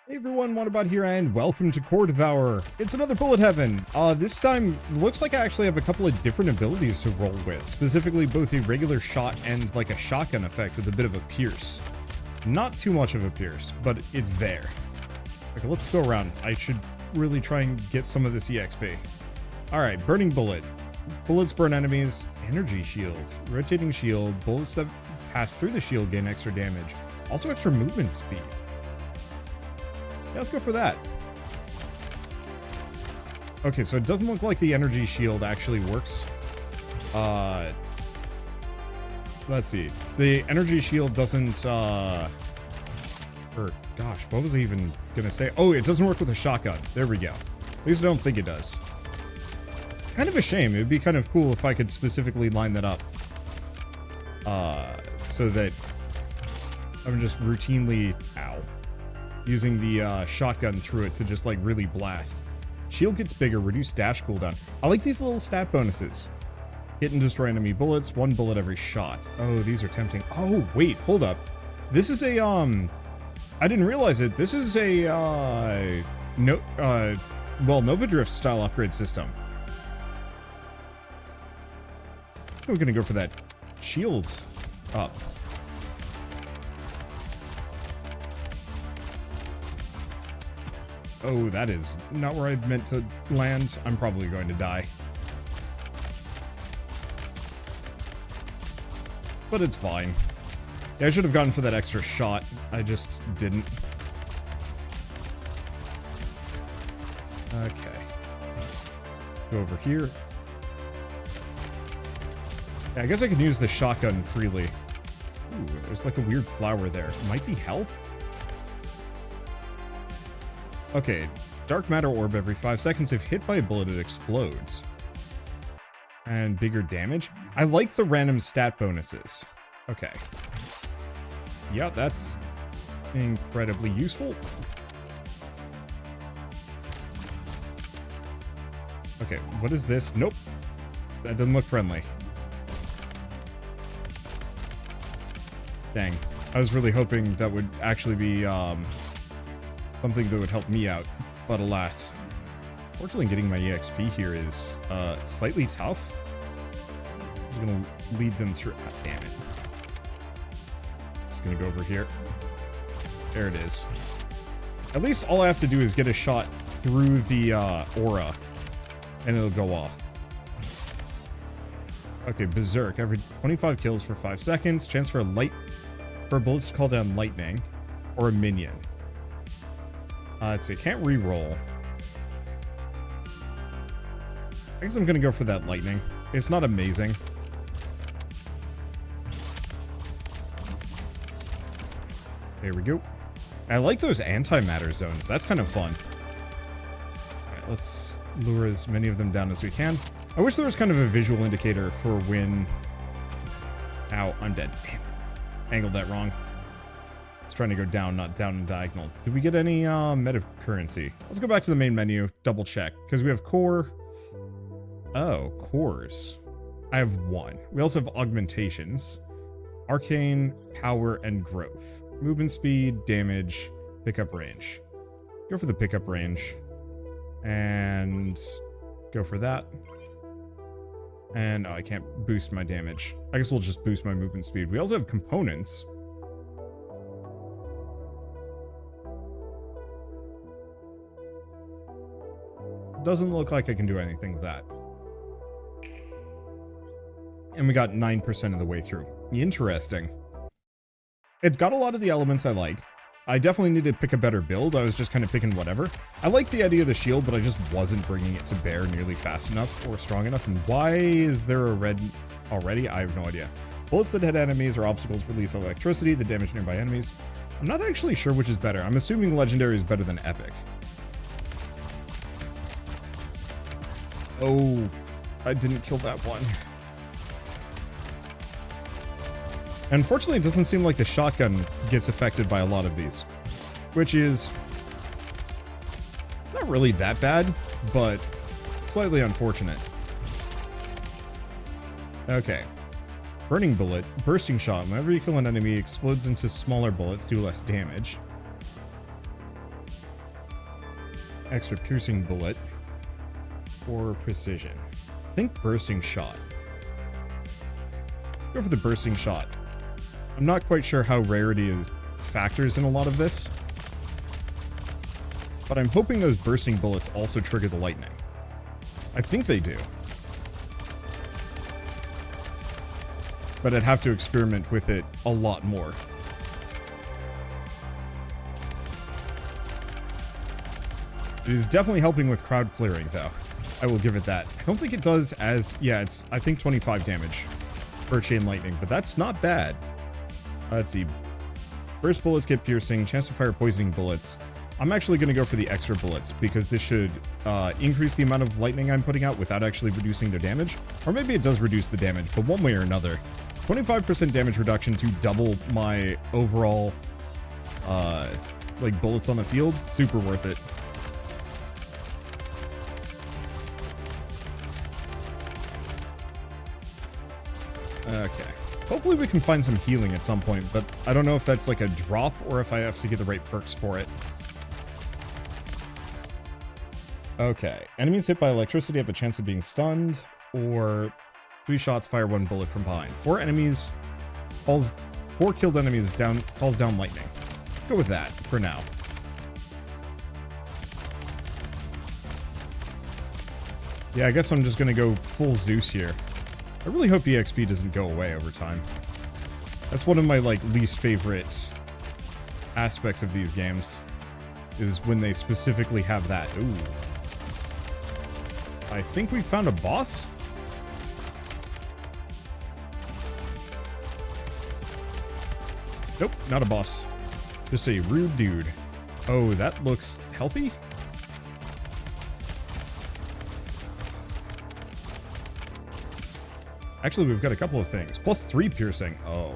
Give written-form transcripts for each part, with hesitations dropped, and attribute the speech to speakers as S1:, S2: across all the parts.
S1: Hey everyone, Wanderbot here, and welcome to Core Devourer. It's another bullet heaven. This time, it looks like I actually have a couple of different abilities to roll with, specifically both a regular shot and like a shotgun effect with a bit of a pierce. Not too much of a pierce, but it's there. Okay, let's go around. I should really try and get some of this EXP. Alright, burning bullet. Bullets burn enemies. Energy shield. Rotating shield. Bullets that pass through the shield gain extra damage. Also extra movement speed. Yeah, let's go for that. Okay, so it doesn't look like the energy shield actually works. Let's see. The energy shield doesn't, or, gosh, what was I even gonna say? Oh, it doesn't work with a shotgun. There we go. At least I don't think it does. Kind of a shame. It'd be kind of cool if I could specifically line that up. So that I'm just routinely, ow, using the shotgun through it to just like really blast. Shield gets bigger, reduce dash cooldown. I like these little stat bonuses. Hit and destroy enemy bullets, 1 bullet every shot. Oh, these are tempting. Oh, wait, hold up. This is a, I didn't realize it. This is a, Nova Drift style upgrade system. We're gonna go for that shield up. Oh, that is not where I meant to land. I'm probably going to die. But it's fine. Yeah, I should have gone for that extra shot. I just didn't. Okay. Go over here. Yeah, I guess I can use the shotgun freely. Ooh, there's like a weird flower there. Might be health? Okay, dark matter orb every 5 seconds. If hit by a bullet, it explodes. And bigger damage. I like the random stat bonuses. Okay. Yeah, that's incredibly useful. Okay, what is this? Nope. That doesn't look friendly. Dang. I was really hoping that would actually be, something that would help me out, but alas. Fortunately, getting my EXP here is slightly tough. I'm just gonna lead them through. Ah, damn it. Just gonna go over here. There it is. At least all I have to do is get a shot through the aura, and it'll go off. Okay, Berserk. Every 25 kills for 5 seconds. Chance for bullets to call down lightning or a minion. Let's see, can't re-roll. I guess I'm gonna go for that lightning. It's not amazing. There we go. I like those antimatter zones. That's kind of fun. Alright, let's lure as many of them down as we can. I wish there was kind of a visual indicator for when... Ow, I'm dead. Damn it. Angled that wrong. Trying to go down, not down and diagonal. Did we get any meta currency? Let's go back to the main menu, double check, because we have core. Oh, cores. I have 1. We also have augmentations, arcane, power, and growth. Movement speed, damage, pickup range. Go for the pickup range, and go for that. And oh, I can't boost my damage. I guess we'll just boost my movement speed. We also have components. Doesn't look like I can do anything with that. And we got 9% of the way through. Interesting. It's got a lot of the elements I like. I definitely need to pick a better build. I was just kind of picking whatever. I like the idea of the shield, but I just wasn't bringing it to bear nearly fast enough or strong enough. And why is there a red already? I have no idea. Bullets that hit enemies or obstacles release electricity that damage nearby enemies. I'm not actually sure which is better. I'm assuming legendary is better than epic. Oh, I didn't kill that one. Unfortunately, it doesn't seem like the shotgun gets affected by a lot of these, which is not really that bad, but slightly unfortunate. Okay. Burning bullet, bursting shot. Whenever you kill an enemy, explodes into smaller bullets, do less damage. extra piercing bullet or precision. I think bursting shot. Go for the bursting shot. I'm not quite sure how rarity factors in a lot of this, but I'm hoping those bursting bullets also trigger the lightning. I think they do. But I'd have to experiment with it a lot more. It is definitely helping with crowd clearing, though. I will give it that. I don't think it does as... Yeah, it's, I think, 25 damage per chain lightning, but that's not bad. Let's see. Burst bullets get piercing, chance to fire poisoning bullets. I'm actually going to go for the extra bullets, because this should increase the amount of lightning I'm putting out without actually reducing their damage. Or maybe it does reduce the damage, but one way or another. 25% damage reduction to double my overall, like, bullets on the field. Super worth it. Okay. Hopefully we can find some healing at some point, but I don't know if that's like a drop or if I have to get the right perks for it. Okay. Enemies hit by electricity have a chance of being stunned, or 3 shots fire 1 bullet from behind. 4 enemies calls 4 killed enemies down calls down lightning. Go with that for now. Yeah, I guess I'm just gonna go full Zeus here. I really hope EXP doesn't go away over time. That's one of my, like, least favorite aspects of these games, is when they specifically have that. Ooh. I think we found a boss? Nope, not a boss. Just a rude dude. Oh, that looks healthy? Actually, we've got a couple of things. Plus 3 piercing. Oh.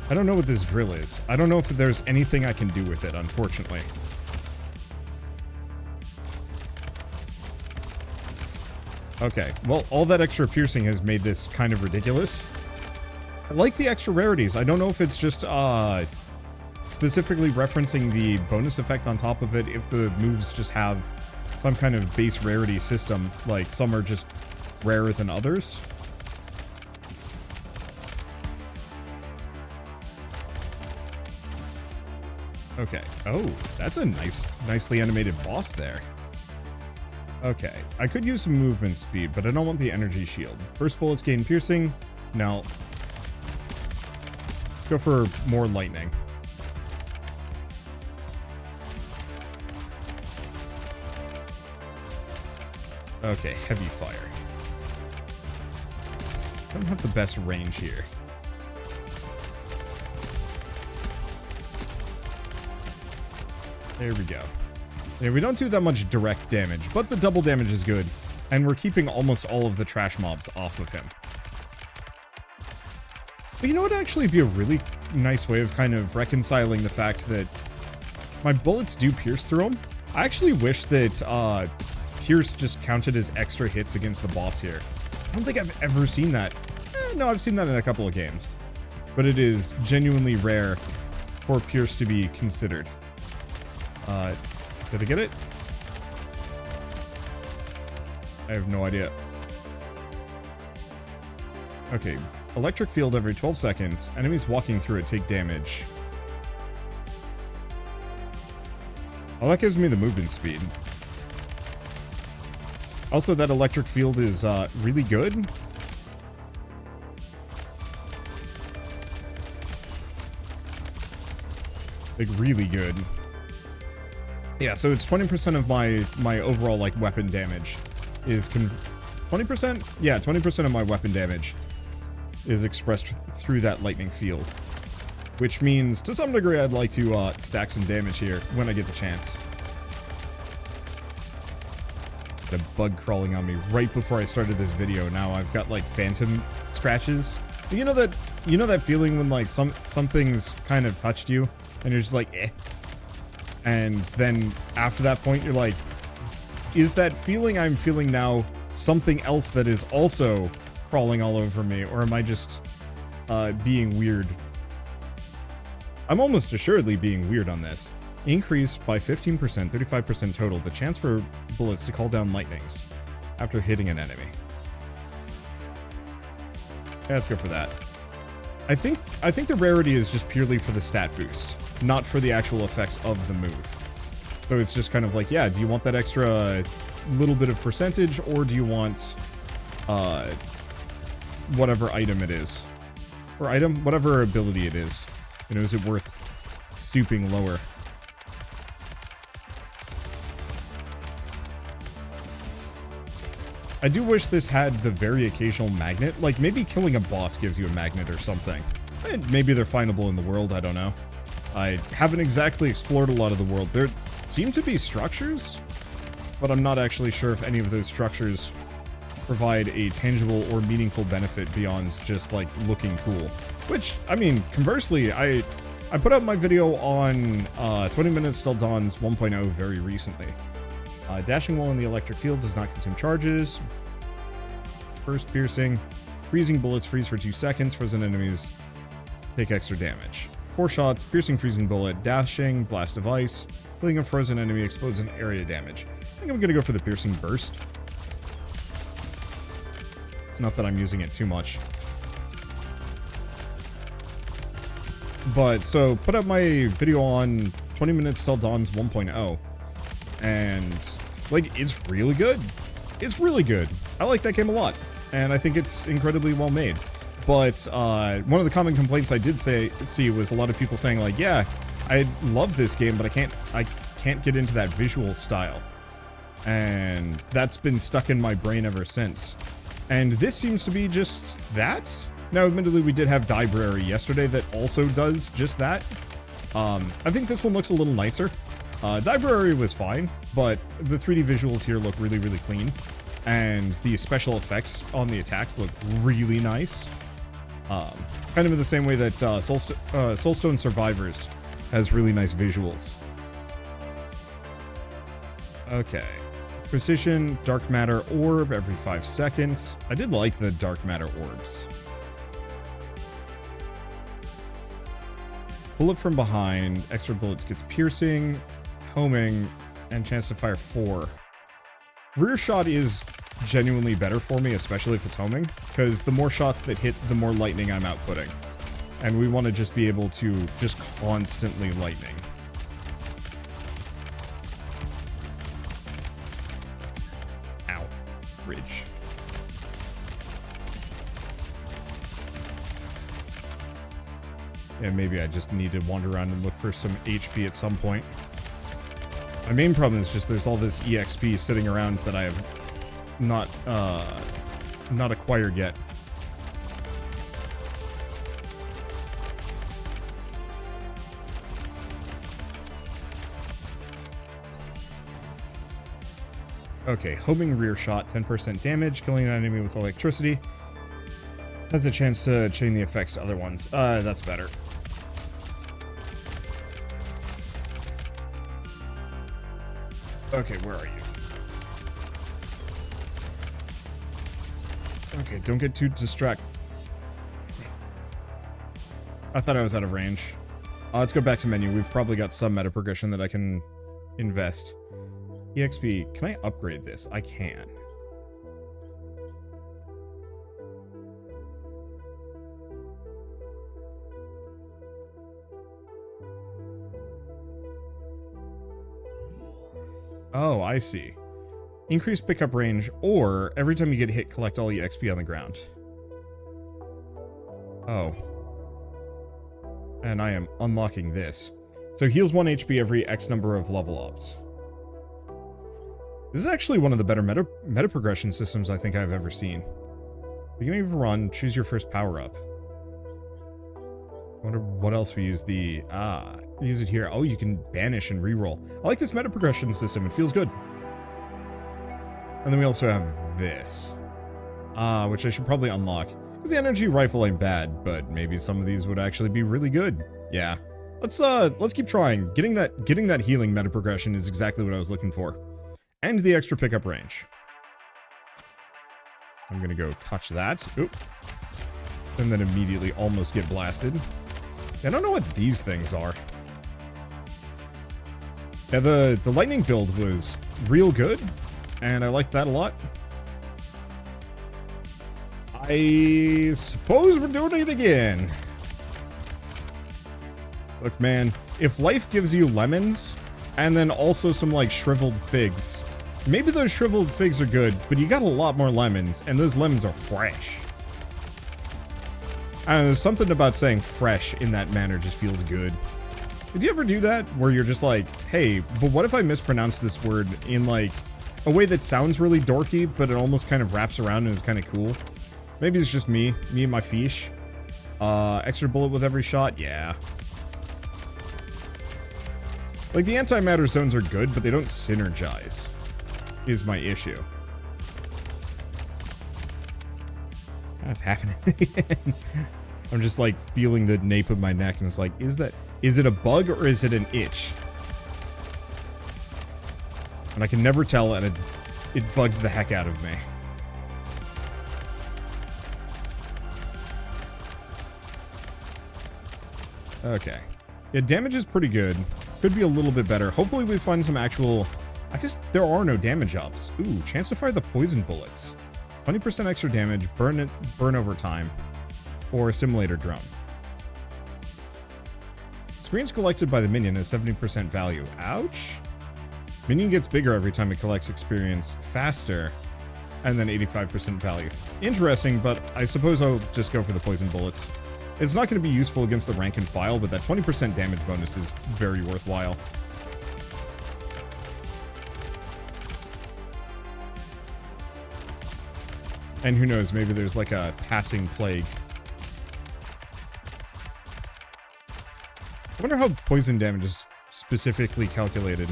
S1: I don't know what this drill is. I don't know if there's anything I can do with it, unfortunately. Okay, well, all that extra piercing has made this kind of ridiculous. I like the extra rarities. I don't know if it's just, specifically referencing the bonus effect on top of it, if the moves just have some kind of base rarity system, like some are just rarer than others. Okay. Oh, that's a nicely animated boss there. Okay, I could use some movement speed, but I don't want the energy shield. First bullets gain piercing. Now, go for more lightning. Okay, heavy fire. Don't have the best range here. There we go. Yeah, we don't do that much direct damage, but the double damage is good. And we're keeping almost all of the trash mobs off of him. But you know what would actually be a really nice way of kind of reconciling the fact that my bullets do pierce through him? I actually wish that, Pierce just counted as extra hits against the boss here. I don't think I've ever seen that. No, I've seen that in a couple of games. But it is genuinely rare for Pierce to be considered. Did I get it? I have no idea. Okay, electric field every 12 seconds. Enemies walking through it take damage. Oh, that gives me the movement speed. Also, that electric field is really good. Like, really good. Yeah, so it's 20% of my overall, like, weapon damage is 20%? Yeah, 20% of my weapon damage is expressed through that lightning field. Which means, to some degree, I'd like to stack some damage here when I get the chance. The bug crawling on me right before I started this video. Now I've got, like, phantom scratches. You know that feeling when, like, something's kind of touched you and you're just like, eh. And then after that point you're like, is that feeling I'm feeling now something else that is also crawling all over me, or am I just being weird? I'm almost assuredly being weird on this. Increase by 15%, 35% total, the chance for bullets to call down lightnings after hitting an enemy. Yeah, let's go for that. I think the rarity is just purely for the stat boost, not for the actual effects of the move. So it's just kind of like, yeah, do you want that extra little bit of percentage, or do you want whatever item it is? Or whatever ability it is. You know, is it worth stooping lower? I do wish this had the very occasional magnet. Like, maybe killing a boss gives you a magnet or something. And maybe they're findable in the world, I don't know. I haven't exactly explored a lot of the world. There seem to be structures, but I'm not actually sure if any of those structures provide a tangible or meaningful benefit beyond just, like, looking cool. Which, I mean, conversely, I put out my video on 20 Minutes Till Dawn's 1.0 very recently. Dashing while in the electric field does not consume charges. Burst piercing. Freezing bullets freeze for 2 seconds. Frozen enemies take extra damage. 4 shots, piercing freezing bullet, dashing, blast of ice. Killing a frozen enemy explodes an area damage. I think I'm gonna go for the piercing burst. Not that I'm using it too much. But, so, put up my video on 20 Minutes Till Dawn's 1.0. And, like, it's really good. It's really good. I like that game a lot. And I think it's incredibly well made. But, one of the common complaints I did see was a lot of people saying, like, yeah, I love this game, but I can't get into that visual style. And that's been stuck in my brain ever since. And this seems to be just that. Now, admittedly, we did have Devourer yesterday that also does just that. I think this one looks a little nicer. Devourer was fine, but the 3D visuals here look really, really clean. And the special effects on the attacks look really nice. Kind of in the same way that Soulstone Survivors has really nice visuals. Okay. Precision, dark matter orb every 5 seconds. I did like the dark matter orbs. Bullet from behind, extra bullets gets piercing, homing, and chance to fire 4. Rear shot is genuinely better for me, especially if it's homing, because the more shots that hit, the more lightning I'm outputting. And we want to just be able to just constantly lightning. Ow. Ridge. Yeah, maybe I just need to wander around and look for some HP at some point. My main problem is just there's all this EXP sitting around that I have not acquired yet. Okay, homing rear shot, 10% damage, killing an enemy with electricity. Has a chance to chain the effects to other ones. That's better. Okay, where are you? Okay, don't get too distracted. I thought I was out of range. Let's go back to menu. We've probably got some meta progression that I can invest. EXP, can I upgrade this? I can. Oh, I see. Increase pickup range, or every time you get hit, collect all your XP on the ground. Oh. And I am unlocking this. So heals 1 HP every X number of level ups. This is actually one of the better meta progression systems I think I've ever seen. Beginning of a run, choose your first power up. I wonder what else we use use it here. Oh, you can banish and reroll. I like this meta progression system. It feels good. And then we also have this, which I should probably unlock. Because the energy rifle ain't bad, but maybe some of these would actually be really good. Yeah, let's keep trying. Getting that healing meta progression is exactly what I was looking for, and the extra pickup range. I'm gonna go touch that. Oop. And then immediately almost get blasted. I don't know what these things are. Yeah, the lightning build was real good, and I liked that a lot. I suppose we're doing it again. Look, man, if life gives you lemons, and then also some, like, shriveled figs, maybe those shriveled figs are good, but you got a lot more lemons, and those lemons are fresh. I don't know, there's something about saying fresh in that manner just feels good. Did you ever do that, where you're just like, hey, but what if I mispronounce this word in, like, a way that sounds really dorky, but it almost kind of wraps around and is kind of cool? Maybe it's just me and my fish. Extra bullet with every shot? Yeah. Like, the antimatter zones are good, but they don't synergize, is my issue. What's happening? I'm just, like, feeling the nape of my neck, and it's like, is it a bug or is it an itch? And I can never tell, and it bugs the heck out of me. Okay. Yeah, damage is pretty good. Could be a little bit better. Hopefully we find some actual... I guess there are no damage ups. Ooh, chance to fire the poison bullets. 20% extra damage, burn over time. Or simulator drone. Experience collected by the minion is 70% value. Ouch. Minion gets bigger every time it collects experience faster. And then 85% value. Interesting, but I suppose I'll just go for the poison bullets. It's not going to be useful against the rank and file, but that 20% damage bonus is very worthwhile. And who knows, maybe there's like a passing plague. I wonder how poison damage is specifically calculated.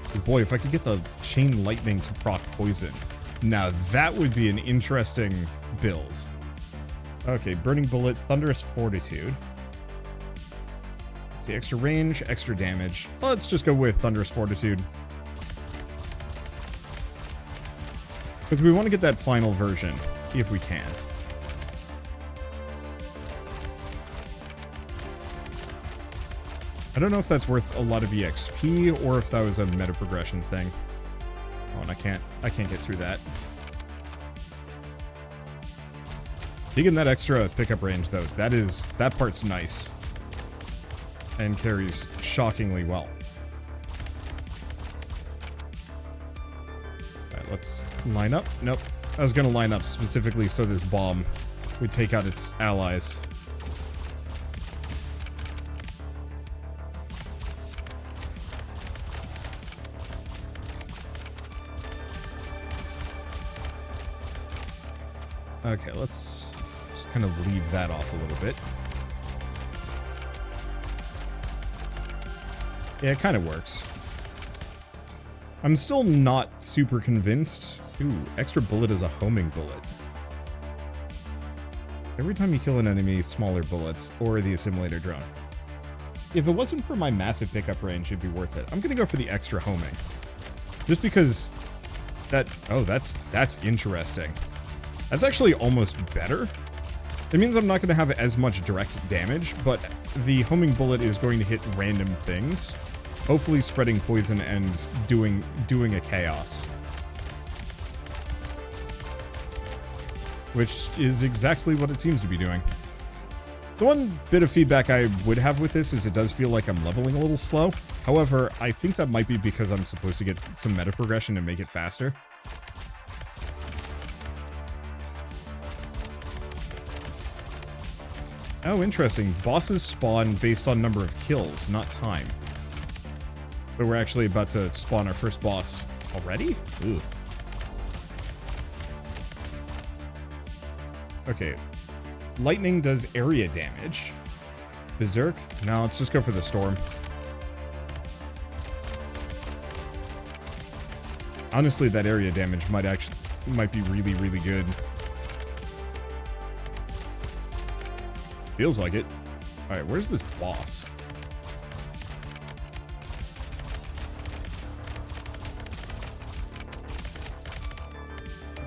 S1: Because boy, if I could get the chain lightning to proc poison, now that would be an interesting build. Okay, burning bullet, thunderous fortitude. Let's see, extra range, extra damage. Let's just go with thunderous fortitude. Because we want to get that final version, if we can. I don't know if that's worth a lot of EXP, or if that was a meta progression thing. Oh, and I can't get through that. Digging that extra pickup range, though, that part's nice. And carries shockingly well. Alright, let's line up. Nope. I was gonna line up specifically so this bomb would take out its allies. Okay, let's just kind of leave that off a little bit. Yeah, it kind of works. I'm still not super convinced. Ooh, extra bullet is a homing bullet. Every time you kill an enemy, smaller bullets, or the assimilator drone. If it wasn't for my massive pickup range, it'd be worth it. I'm gonna go for the extra homing. Just because that... Oh, that's interesting. That's actually almost better. It means I'm not going to have as much direct damage, but the homing bullet is going to hit random things, hopefully spreading poison and doing a chaos. Which is exactly what it seems to be doing. The one bit of feedback I would have with this is it does feel like I'm leveling a little slow. However, I think that might be because I'm supposed to get some meta progression and make it faster. Oh, interesting. Bosses spawn based on number of kills, not time. So we're actually about to spawn our first boss already? Ooh. Okay. Lightning does area damage. Berserk? No, let's just go for the storm. Honestly, that area damage might be really, really good. Feels like it. Alright, where's this boss?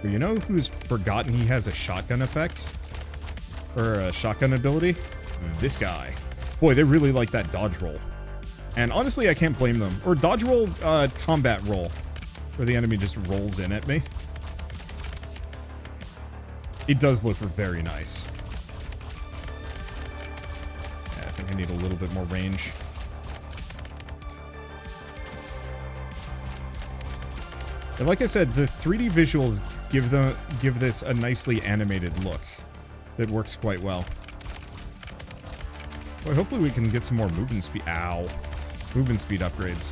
S1: Well, you know who's forgotten he has a shotgun effect? Or a shotgun ability? this guy. Boy, they really like that dodge roll. And honestly, I can't blame them. Or dodge roll, combat roll, where the enemy just rolls in at me. It does look very nice. Yeah, I think I need a little bit more range. And like I said, the 3D visuals give this a nicely animated look that works quite well. Well, hopefully we can get some more movement speed. Ow. Movement speed upgrades.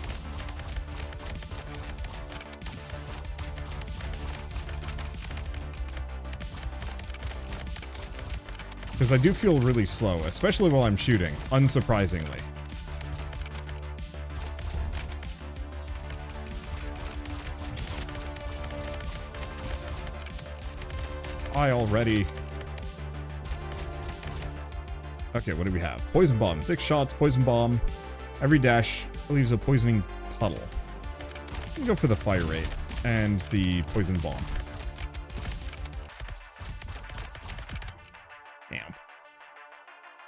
S1: Because I do feel really slow, especially while I'm shooting, unsurprisingly. I already... Okay, what do we have? Poison bomb. 6 shots, poison bomb. Every dash leaves a poisoning puddle. I'm gonna go for the fire rate and the poison bomb. Damn.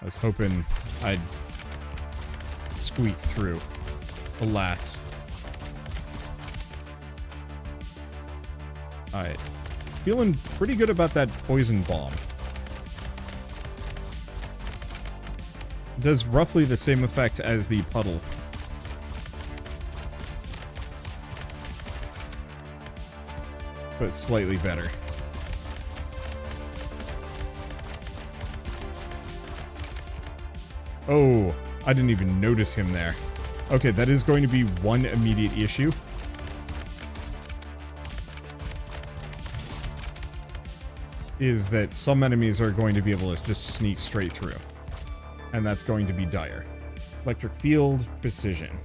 S1: I was hoping I'd squeak through. Alas. Alright. Feeling pretty good about that poison bomb. Does roughly the same effect as the puddle. But slightly better. Oh, I didn't even notice him there. Okay, that is going to be one immediate issue. Is that some enemies are going to be able to just sneak straight through. And that's going to be dire. Electric field, precision.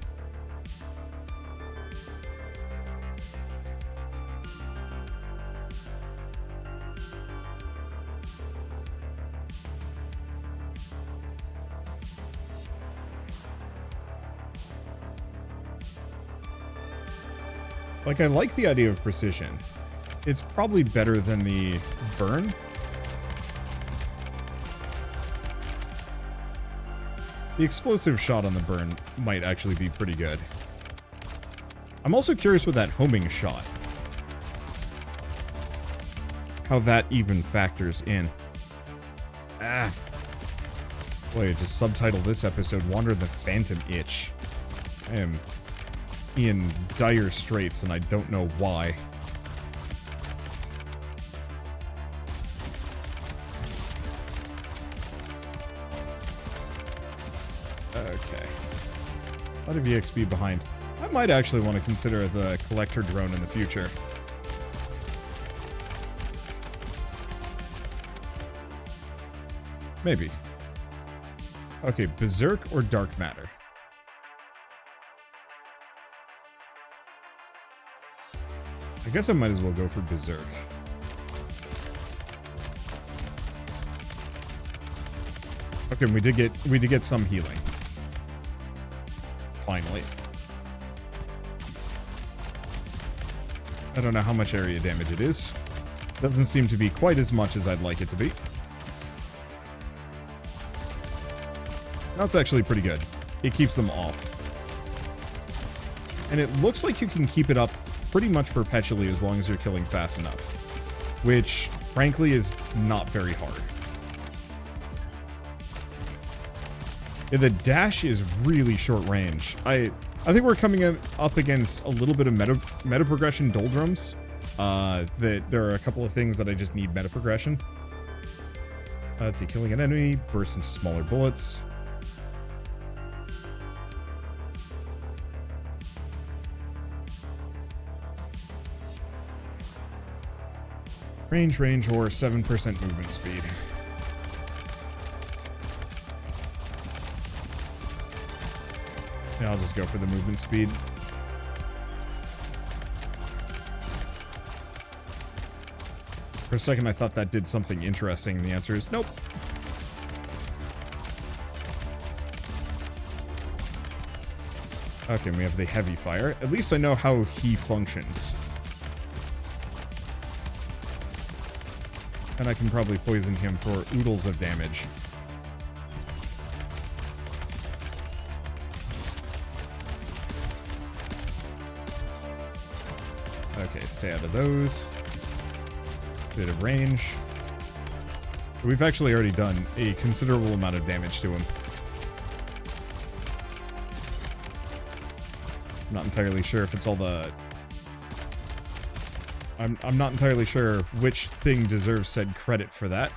S1: Like, I like the idea of precision. It's probably better than the burn. The explosive shot on the burn might actually be pretty good. I'm also curious with that homing shot. How that even factors in. Ah. Boy, just subtitle this episode, Wander the Phantom Itch. I am in dire straits and I don't know why. Okay. A lot of EXP behind. I might actually want to consider the collector drone in the future. Maybe. Okay, Berserk or Dark Matter? I guess I might as well go for Berserk. Okay, we did get some healing. Finally. I don't know how much area damage it is. Doesn't seem to be quite as much as I'd like it to be. That's actually pretty good. It keeps them off. And it looks like you can keep it up pretty much perpetually as long as you're killing fast enough. Which, frankly, is not very hard. Yeah, the dash is really short range. I think we're coming up against a little bit of meta progression doldrums. That there are a couple of things that I just need meta progression. Let's see, killing an enemy, burst into smaller bullets. Range, or 7% movement speed. Yeah, I'll just go for the movement speed. For a second, I thought that did something interesting, and the answer is nope. Okay, we have the heavy fire. At least I know how he functions. And I can probably poison him for oodles of damage. Okay, stay out of those. Bit of range. We've actually already done a considerable amount of damage to him. I'm not entirely sure if it's all the... I'm not entirely sure which thing deserves said credit for that.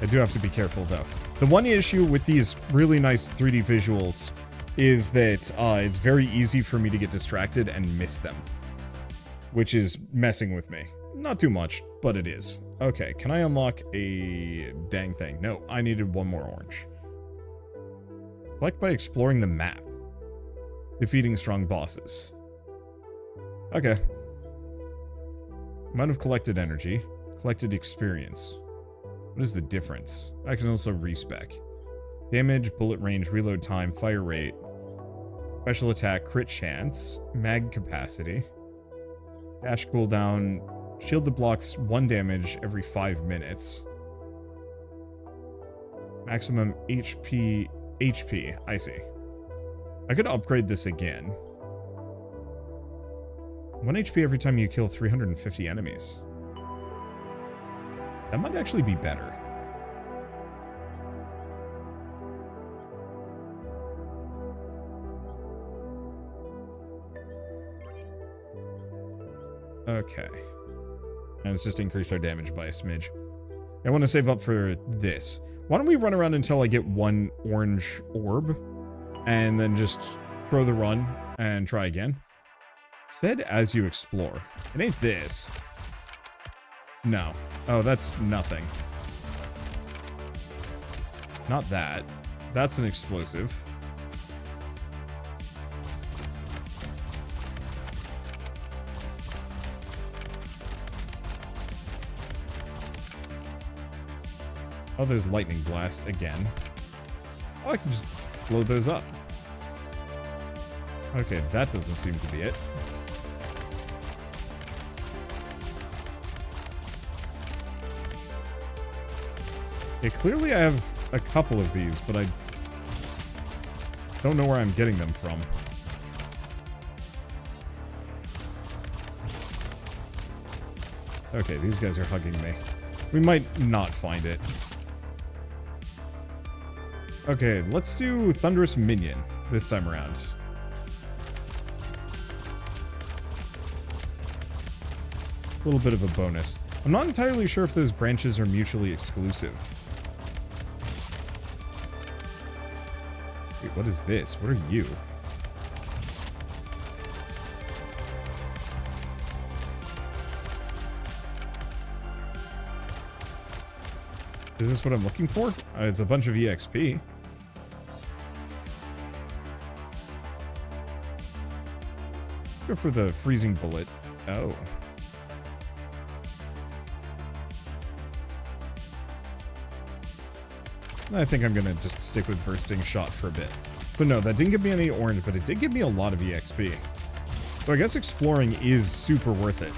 S1: I do have to be careful, though. The one issue with these really nice 3D visuals is that it's very easy for me to get distracted and miss them, which is messing with me. Not too much, but it is. Okay, can I unlock a dang thing? No, I needed one more orange. Collect by exploring the map. Defeating strong bosses. Okay. Amount of collected energy. Collected experience. What is the difference? I can also respec. Damage, bullet range, reload time, fire rate, special attack, crit chance, mag capacity, dash cooldown, shield that blocks 1 damage every 5 minutes, maximum HP, I see. I could upgrade this again. 1 HP every time you kill 350 enemies. That might actually be better. Okay. And let's just increase our damage by a smidge. I want to save up for this. Why don't we run around until I get 1 orange orb, and then just throw the run and try again. Said as you explore. It ain't this. No. Oh, that's nothing. Not that. That's an explosive. Oh, there's lightning blast again. Oh, I can just blow those up. Okay, that doesn't seem to be it. Okay, clearly I have a couple of these, but I don't know where I'm getting them from. Okay, these guys are hugging me. We might not find it. Okay, let's do Thunderous Minion this time around. A little bit of a bonus. I'm not entirely sure if those branches are mutually exclusive. Wait, what is this? What are you? Is this what I'm looking for? It's a bunch of EXP. Go for the freezing bullet. Oh. I think I'm gonna just stick with bursting shot for a bit. So no, that didn't give me any orange, but it did give me a lot of EXP. So I guess exploring is super worth it.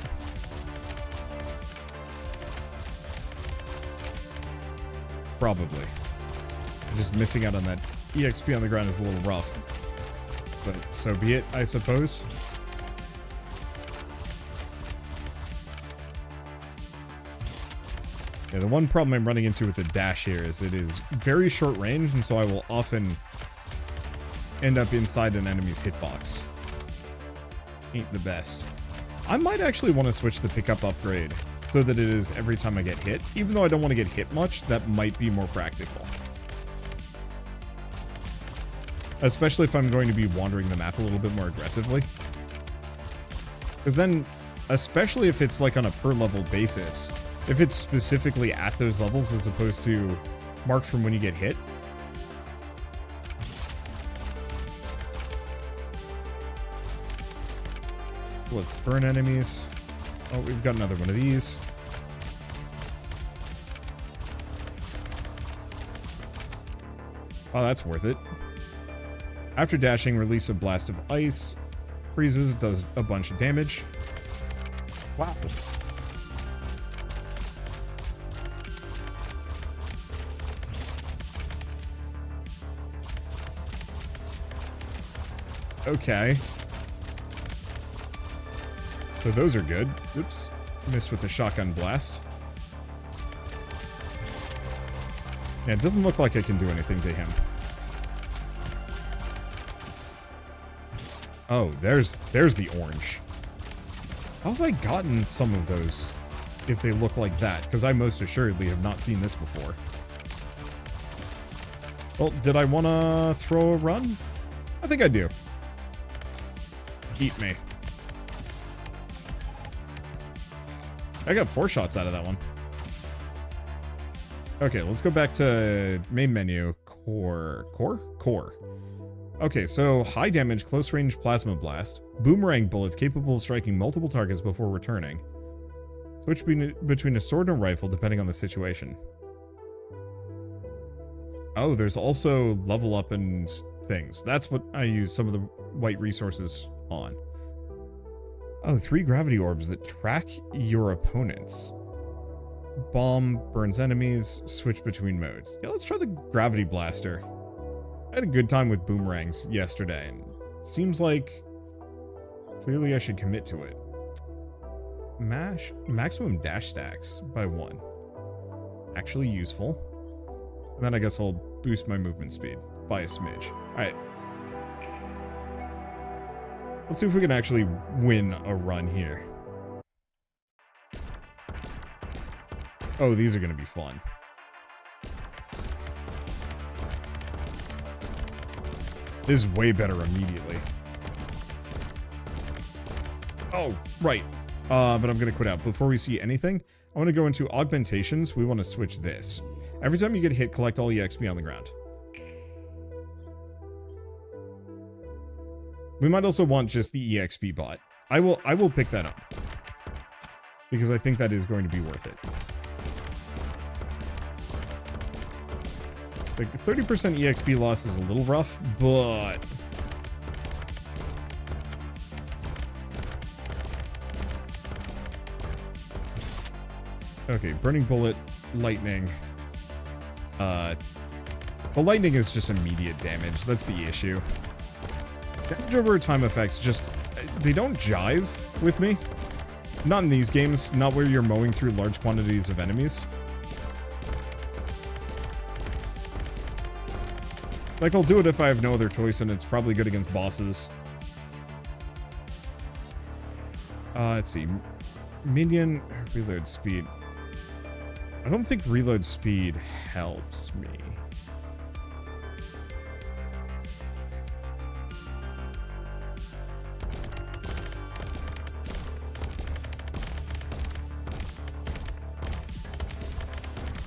S1: Probably. Just missing out on that EXP on the ground is a little rough. But so be it, I suppose. Yeah, the one problem I'm running into with the dash here is it is very short range, and so I will often end up inside an enemy's hitbox. Ain't the best. I might actually want to switch the pickup upgrade so that it is every time I get hit. Even though I don't want to get hit much, that might be more practical. Especially if I'm going to be wandering the map a little bit more aggressively. Because then, especially if it's like on a per level basis, if it's specifically at those levels as opposed to marked from when you get hit. Let's burn enemies. Oh, we've got another one of these. Oh, that's worth it. After dashing, release a blast of ice. Freezes, does a bunch of damage. Wow. Okay. So those are good. Oops. Missed with the shotgun blast. Yeah, it doesn't look like I can do anything to him. Oh, there's the orange. How have I gotten some of those if they look like that? Because I most assuredly have not seen this before. Well, did I want to throw a run? I think I do. Eat me. I got 4 shots out of that one. Okay, let's go back to main menu. Core. Okay, so high damage, close range plasma blast. Boomerang bullets capable of striking multiple targets before returning. Switch between a sword and a rifle depending on the situation. Oh, there's also level up and things. That's what I use some of the white resources on. Oh, 3 gravity orbs that track your opponents. Bomb burns enemies, switch between modes. Yeah, let's try the gravity blaster. I had a good time with boomerangs yesterday, and seems like clearly I should commit to it. Maximum dash stacks by 1. Actually useful. And then I guess I'll boost my movement speed by a smidge. Alright. Let's see if we can actually win a run here. Oh, these are going to be fun. This is way better immediately. Oh, right. But I'm going to quit out. Before we see anything, I want to go into augmentations. We want to switch this. Every time you get hit, collect all EXP on the ground. We might also want just the EXP bot. I will pick that up. Because I think that is going to be worth it. Like, 30% EXP loss is a little rough, but... Okay, Burning Bullet, Lightning. The Lightning is just immediate damage. That's the issue. Damage over time effects just... They don't jive with me. Not in these games. Not where you're mowing through large quantities of enemies. Like, I'll do it if I have no other choice, and it's probably good against bosses. Let's see. Minion reload speed. I don't think reload speed helps me.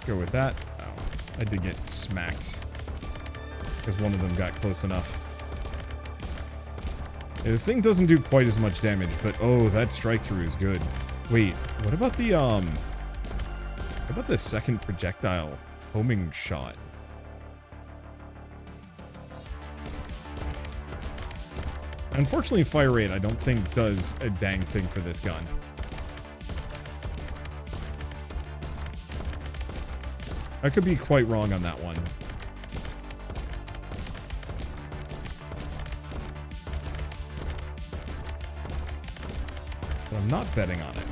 S1: Go with that. Oh, I did get smacked. Because one of them got close enough. Yeah, this thing doesn't do quite as much damage, but oh, that strike through is good. Wait, what about the second projectile homing shot? Unfortunately, fire rate I don't think does a dang thing for this gun. I could be quite wrong on that one. But I'm not betting on it.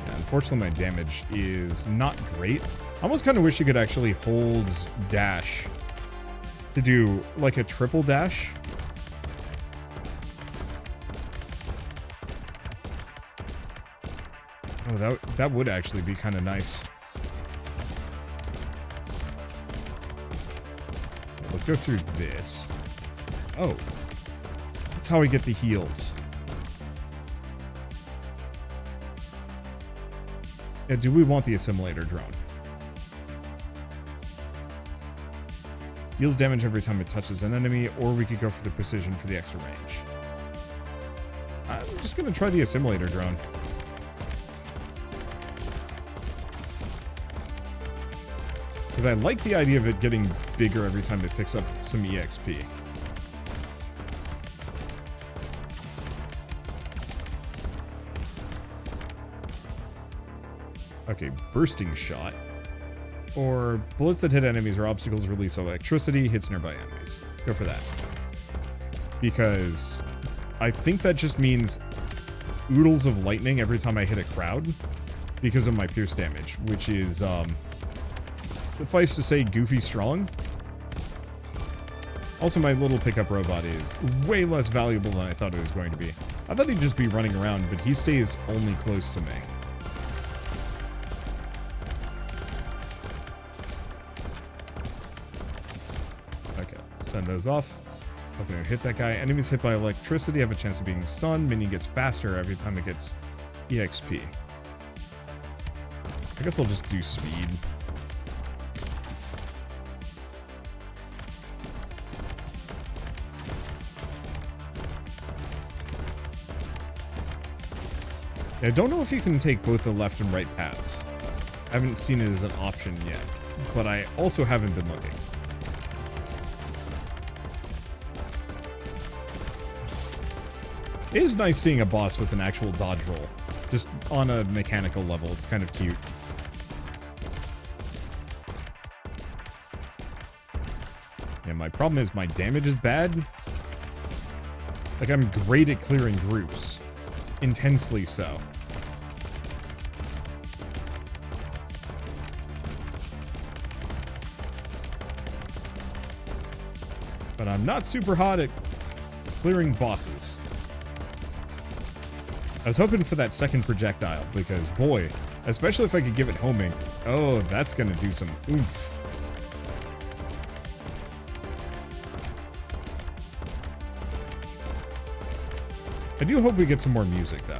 S1: Yeah, unfortunately, my damage is not great. I almost kind of wish you could actually hold dash to do like a triple dash. Oh, that would actually be kind of nice. Let's go through this. Oh. That's how we get the heals. Yeah, do we want the assimilator drone? Deals damage every time it touches an enemy, or we could go for the precision for the extra range. I'm just gonna try the assimilator drone. Because I like the idea of it getting bigger every time it picks up some EXP. Okay, bursting shot. or bullets that hit enemies or obstacles release electricity, hits nearby enemies. Let's go for that. Because I think that just means oodles of lightning every time I hit a crowd because of my pierce damage, which is, suffice to say, goofy strong. Also, my little pickup robot is way less valuable than I thought it was going to be. I thought he'd just be running around, but he stays only close to me. Okay, send those off. Hoping to hit that guy. Enemies hit by electricity have a chance of being stunned. Minion gets faster every time it gets EXP. I guess I'll just do speed. I don't know if you can take both the left and right paths. I haven't seen it as an option yet, but I also haven't been looking. It is nice seeing a boss with an actual dodge roll. Just on a mechanical level, it's kind of cute. Yeah, my problem is my damage is bad. Like, I'm great at clearing groups. Intensely so. But I'm not super hot at clearing bosses. I was hoping for that second projectile, because boy, especially if I could give it homing, oh, that's gonna do some oomph. I do hope we get some more music, though.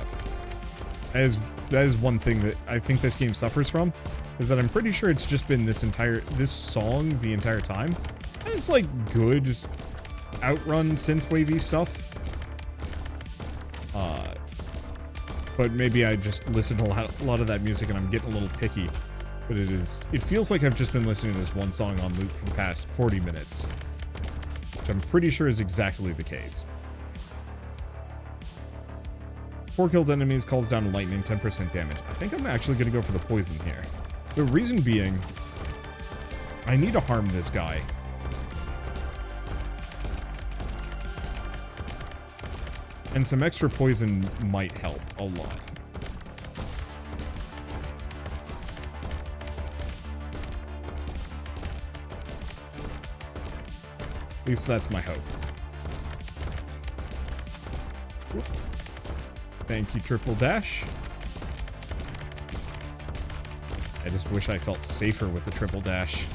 S1: That is one thing that I think this game suffers from, is that I'm pretty sure it's just been this song the entire time. And it's like good outrun synthwavy stuff. But maybe I just listened to a lot of that music and I'm getting a little picky. But it feels like I've just been listening to this one song on loop for the past 40 minutes. Which I'm pretty sure is exactly the case. 4 killed enemies calls down lightning, 10% damage. I think I'm actually going to go for the poison here. The reason being, I need to harm this guy. And some extra poison might help a lot. At least that's my hope. Whoop. Thank you, Triple Dash. I just wish I felt safer with the Triple Dash.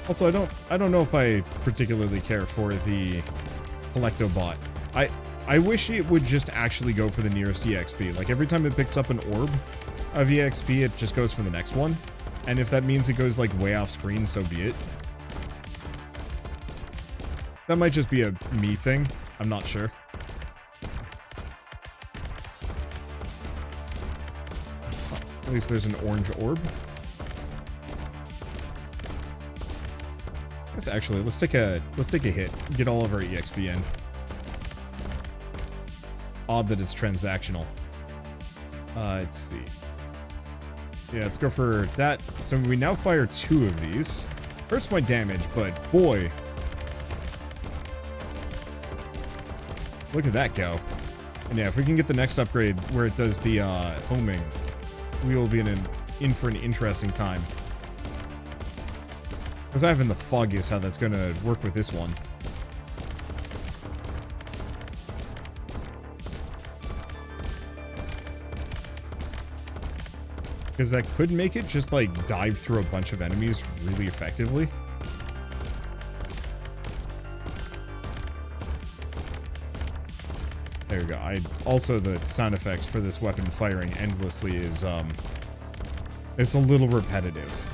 S1: Also, I don't know if I particularly care for the Collectobot. I wish it would just actually go for the nearest EXP. Like, every time it picks up an orb of EXP, it just goes for the next one. And if that means it goes, like, way off screen, so be it. That might just be a me thing. I'm not sure. At least there's an orange orb. Actually, let's take a hit. Get all of our EXP in. Odd that it's transactional. Let's see. Yeah, let's go for that. So we now fire 2 of these. Hurts my damage, but boy. Look at that go. And yeah, if we can get the next upgrade where it does the homing, we will be in for an interesting time. Because I haven't the foggiest how that's going to work with this one. Because that could make it just, like, dive through a bunch of enemies really effectively. There we go. Also, the sound effects for this weapon firing endlessly is, it's a little repetitive.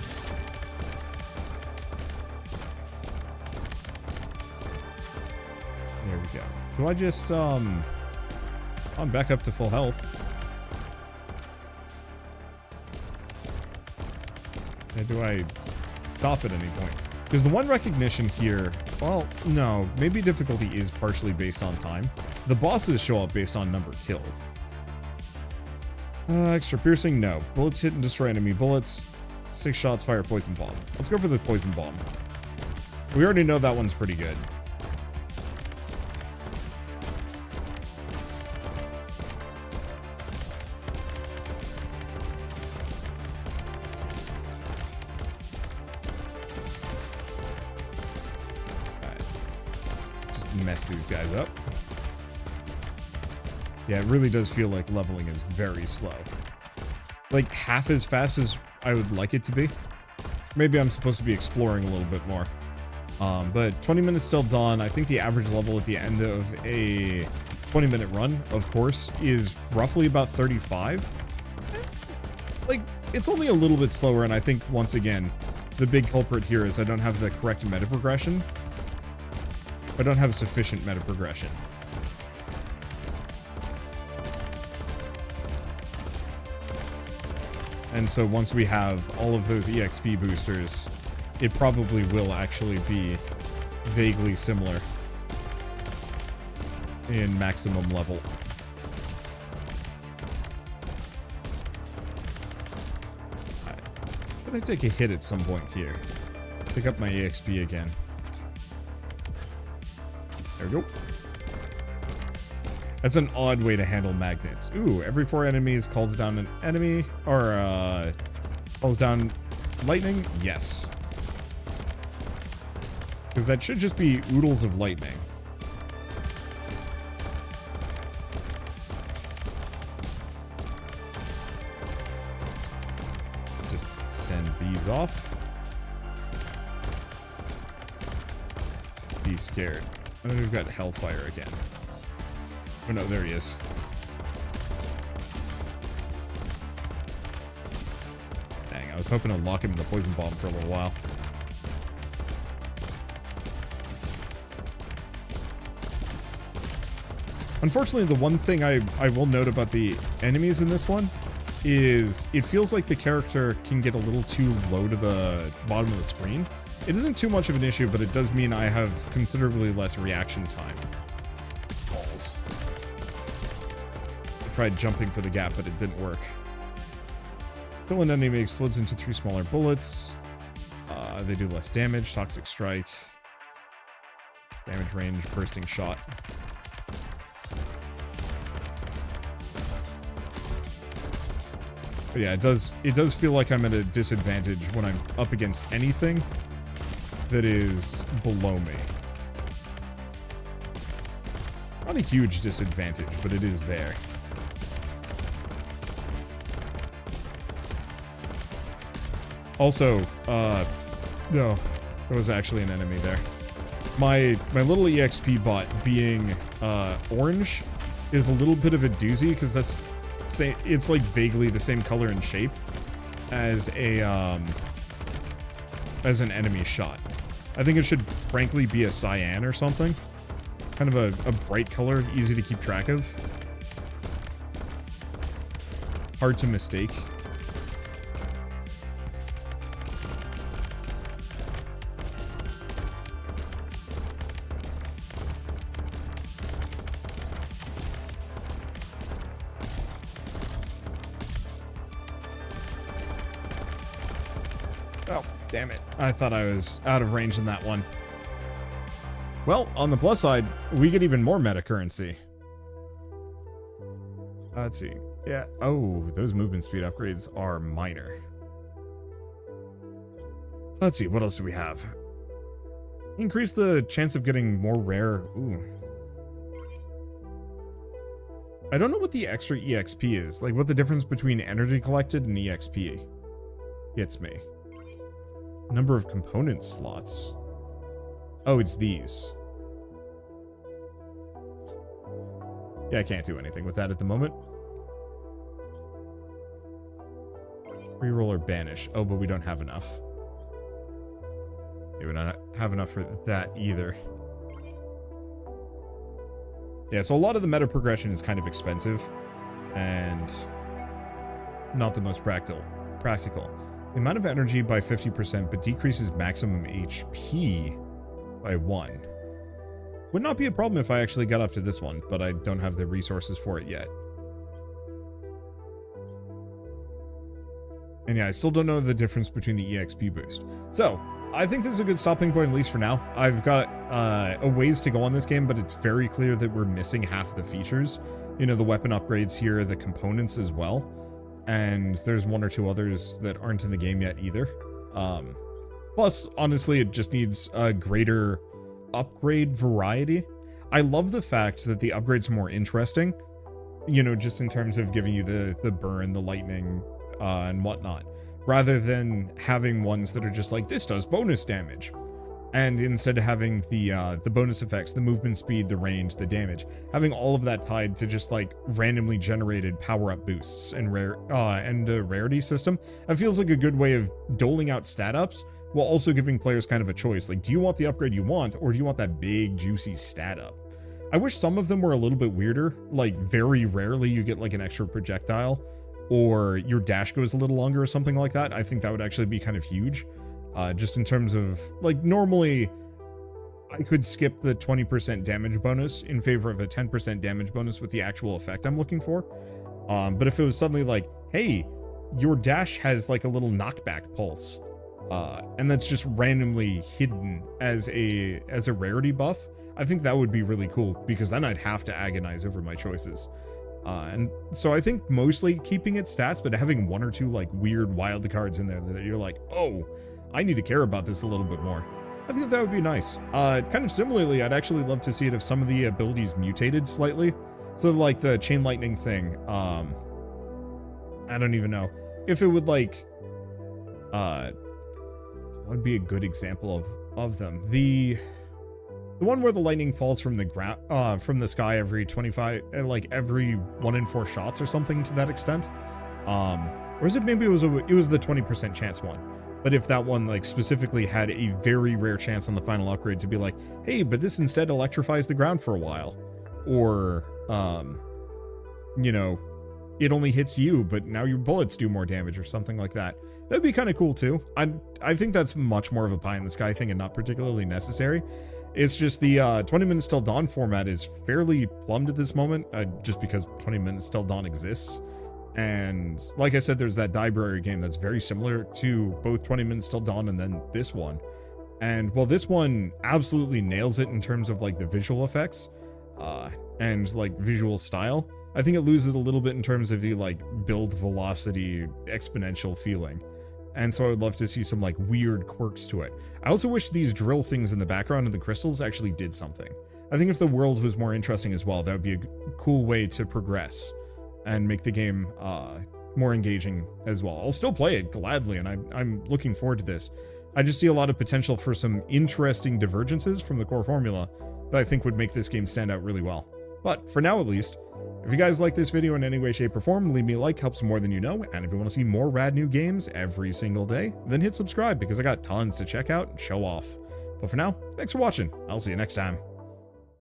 S1: There we go. Do I just, I'm back up to full health. And do I stop at any point? Because the one recognition here, well, no, maybe difficulty is partially based on time. The bosses show up based on number killed. Extra piercing? No. Bullets hit and destroy enemy bullets. 6 shots, fire poison bomb. Let's go for the poison bomb. We already know that one's pretty good. Alright. Just mess these guys up. Yeah, it really does feel like leveling is very slow. Like, half as fast as I would like it to be. Maybe I'm supposed to be exploring a little bit more. But 20 minutes still done. I think the average level at the end of a 20-minute run, of course, is roughly about 35. Like, it's only a little bit slower, and I think, once again, the big culprit here is I don't have the correct meta progression. I don't have sufficient meta progression. And so once we have all of those EXP boosters, it probably will actually be vaguely similar in maximum level. Alright. But I take a hit at some point here. Pick up my EXP again. There we go. That's an odd way to handle magnets. Ooh, every 4 enemies calls down an enemy, or, calls down lightning? Yes. Because that should just be oodles of lightning. Let's just send these off. Be scared. And then we've got Hellfire again. Oh no, there he is. Dang, I was hoping to lock him in the poison bomb for a little while. Unfortunately, the one thing I will note about the enemies in this one is it feels like the character can get a little too low to the bottom of the screen. It isn't too much of an issue, but it does mean I have considerably less reaction time. Balls. I tried jumping for the gap, but it didn't work. Kill an enemy explodes into 3 smaller bullets. They do less damage. Toxic strike. Damage range, bursting shot. But yeah, it does feel like I'm at a disadvantage when I'm up against anything that is below me. Not a huge disadvantage, but it is there. Also, no, there was actually an enemy there. My little EXP bot being orange is a little bit of a doozy because it's like vaguely the same color and shape as an enemy shot. I think it should frankly be a cyan or something. Kind of a bright color, easy to keep track of. Hard to mistake. Oh, damn it. I thought I was out of range in that one. Well, on the plus side, we get even more meta currency. Let's see. Yeah. Oh, those movement speed upgrades are minor. Let's see. What else do we have? Increase the chance of getting more rare. Ooh. I don't know what the extra EXP is. Like, what the difference between energy collected and EXP gets me. Number of component slots. Oh, it's these. Yeah, I can't do anything with that at the moment. Reroll or banish. Oh, but we don't have enough. Yeah, we don't have enough for that either. Yeah, so a lot of the meta progression is kind of expensive and not the most practical. The amount of energy by 50%, but decreases maximum HP by 1. Would not be a problem if I actually got up to this one, but I don't have the resources for it yet. And yeah, I still don't know the difference between the EXP boost. So, I think this is a good stopping point, at least for now. I've got a ways to go on this game, but it's very clear that we're missing half the features. You know, the weapon upgrades here, the components as well. And there's one or two others that aren't in the game yet either. Plus, honestly, it just needs a greater upgrade variety. I love the fact that the upgrades are more interesting, you know, just in terms of giving you the burn, the lightning, and whatnot, rather than having ones that are just like, this does bonus damage. And instead of having the bonus effects, the movement speed, the range, the damage, having all of that tied to just like randomly generated power-up boosts and a rarity system, that feels like a good way of doling out stat ups while also giving players kind of a choice. Like, do you want the upgrade you want, or do you want that big juicy stat up? I wish some of them were a little bit weirder. Like, very rarely you get like an extra projectile, or your dash goes a little longer or something like that. I think that would actually be kind of huge. Just in terms of, like, normally I could skip the 20% damage bonus in favor of a 10% damage bonus with the actual effect I'm looking for. But if it was suddenly like, hey, your dash has like a little knockback pulse, and that's just randomly hidden as a rarity buff, I think that would be really cool, because then I'd have to agonize over my choices. And so I think mostly keeping it stats, but having one or two like weird wild cards in there that you're like, oh, I need to care about this a little bit more. I think that would be nice. Kind of similarly, I'd actually love to see it if some of the abilities mutated slightly. So like the chain lightning thing, I don't even know if it would like, what would be a good example of them? The one where the lightning falls from the ground, from the sky every 25, like every 1 in 4 shots or something to that extent. Or is it maybe it was the 20% chance one? But if that one like specifically had a very rare chance on the final upgrade to be like, hey, but this instead electrifies the ground for a while, or you know, it only hits you, but now your bullets do more damage or something like that. That'd be kind of cool too. I think that's much more of a pie in the sky thing and not particularly necessary. It's just the 20 minutes till dawn format is fairly plumbed at this moment, just because 20 minutes till dawn exists. And like I said, there's that Devourer game that's very similar to both 20 minutes till dawn and then this one. And while this one absolutely nails it in terms of like the visual effects and like visual style, I think it loses a little bit in terms of the like build velocity exponential feeling. And so I would love to see some like weird quirks to it. I also wish these drill things in the background of the crystals actually did something. I think if the world was more interesting as well, that would be a cool way to progress and make the game more engaging as well. I'll still play it gladly, and I'm looking forward to this. I just see a lot of potential for some interesting divergences from the core formula that I think would make this game stand out really well. But for now, at least, if you guys like this video in any way, shape, or form, leave me a like, helps more than you know. And if you want to see more rad new games every single day, then hit subscribe, because I got tons to check out and show off. But for now, thanks for watching. I'll see you next time.